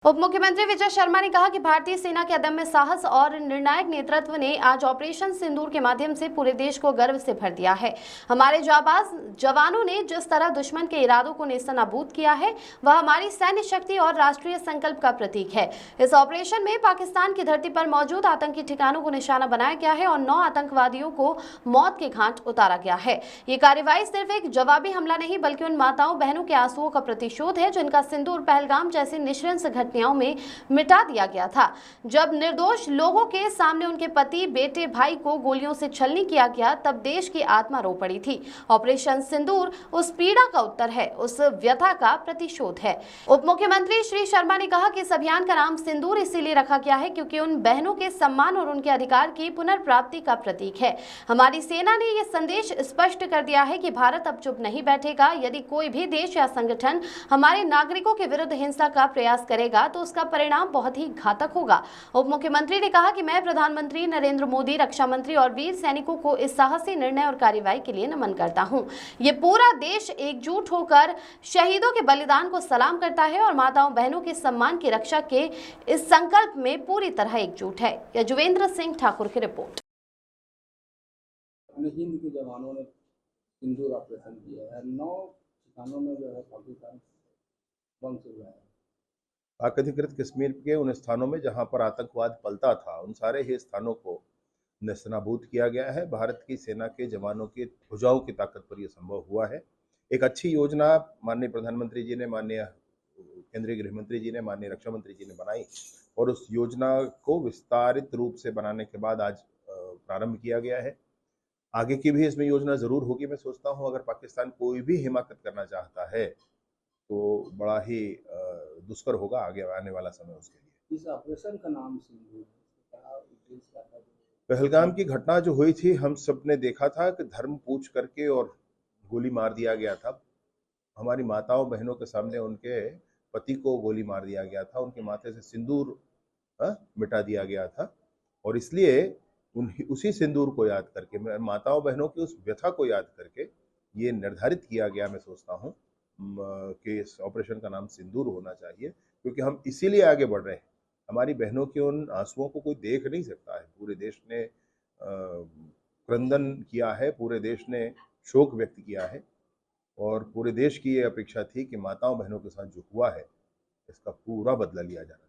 उप मुख्यमंत्री विजय शर्मा ने कहा कि भारतीय सेना के अदम्य साहस और निर्णायक नेतृत्व ने आज ऑपरेशन सिंदूर के माध्यम से पूरे देश को गर्व से भर दिया है। हमारे जाबाज जवानों ने जिस तरह दुश्मन के इरादों को नेस्तनाबूद किया है, वह हमारी सैन्य शक्ति और राष्ट्रीय संकल्प का प्रतीक है। इस ऑपरेशन में पाकिस्तान की धरती पर मौजूद आतंकी ठिकानों को निशाना बनाया गया है और 9 आतंकवादियों को मौत के घाट उतारा गया है। ये कार्रवाई सिर्फ एक जवाबी हमला नहीं, बल्कि उन माताओं बहनों के आंसुओं का प्रतिशोध है जिनका सिंदूर पहलगाम जैसी निशंस घटनाओं में मिटा दिया गया था, जब निर्दोष लोगों के सामने उनके पति, बेटे, भाई को गोलियों से छलनी किया गया, तब देश की आत्मा रो पड़ी थी। ऑपरेशन सिंदूर उस पीड़ा का उत्तर है, उस व्यथा का प्रतिशोध है। उप मुख्यमंत्री श्री शर्मा ने कहा कि इस अभियान का नाम सिंदूर इसीलिए रखा गया है क्योंकि उन बहनों के सम्मान और उनके अधिकार की पुनर्प्राप्ति का प्रतीक है। हमारी सेना ने यह संदेश स्पष्ट कर दिया है कि भारत अब चुप नहीं बैठेगा। यदि कोई भी देश या संगठन हमारे नागरिकों के विरुद्ध हिंसा का प्रयास करेगा तो उसका परिणाम बहुत ही घातक होगा। उप मुख्यमंत्री ने कहा कि मैं प्रधानमंत्री नरेंद्र मोदी, रक्षा मंत्री और वीर सैनिकों को इस साहसी निर्णय और कार्रवाई के लिए नमन करता हूं। ये पूरा देश एकजुट होकर शहीदों के बलिदान को सलाम करता है और माताओं बहनों के सम्मान की रक्षा के इस संकल्प में पूरी तरह एकजुट है। यजुवेंद्र सिंह ठाकुर की रिपोर्ट। हिंद के जवानों ने सिंदूर ऑपरेशन किया है। 9 ठिकानों में जो है पाकिस्तान बम से हुआ है। पाक अधिकृत कश्मीर के उन स्थानों में जहां पर आतंकवाद पलता था, उन सारे ही स्थानों को नेस्तनाबूद किया गया है। भारत की सेना के जवानों की भुजाओं की ताकत पर यह संभव हुआ है। एक अच्छी योजना माननीय प्रधानमंत्री जी ने, माननीय केंद्रीय गृह मंत्री जी ने, माननीय रक्षा मंत्री जी ने बनाई और उस योजना को विस्तारित रूप से बनाने के बाद आज प्रारंभ किया गया है। आगे की भी इसमें योजना जरूर होगी। मैं सोचता हूँ अगर पाकिस्तान कोई भी हिमाकत करना चाहता है तो बड़ा ही दुष्कर होगा आगे आने वाला समय उसके लिए। इस ऑपरेशन का नाम सिंदूर पहलगाम की घटना जो हुई थी, हम सब ने देखा था कि धर्म पूछ करके और गोली मार दिया गया था। हमारी माताओं बहनों के सामने उनके पति को गोली मार दिया गया था, उनके माथे से सिंदूर मिटा दिया गया था और इसलिए उसी सिंदूर को याद करके, माताओं बहनों की उस व्यथा को याद करके ये निर्धारित किया गया, मैं सोचता हूँ कि इस ऑपरेशन का नाम सिंदूर होना चाहिए, क्योंकि हम इसीलिए आगे बढ़ रहे हैं। हमारी बहनों के उन आंसुओं को कोई देख नहीं सकता है। पूरे देश ने क्रंदन किया है, पूरे देश ने शोक व्यक्त किया है और पूरे देश की ये अपेक्षा थी कि माताओं बहनों के साथ जो हुआ है इसका पूरा बदला लिया जाना।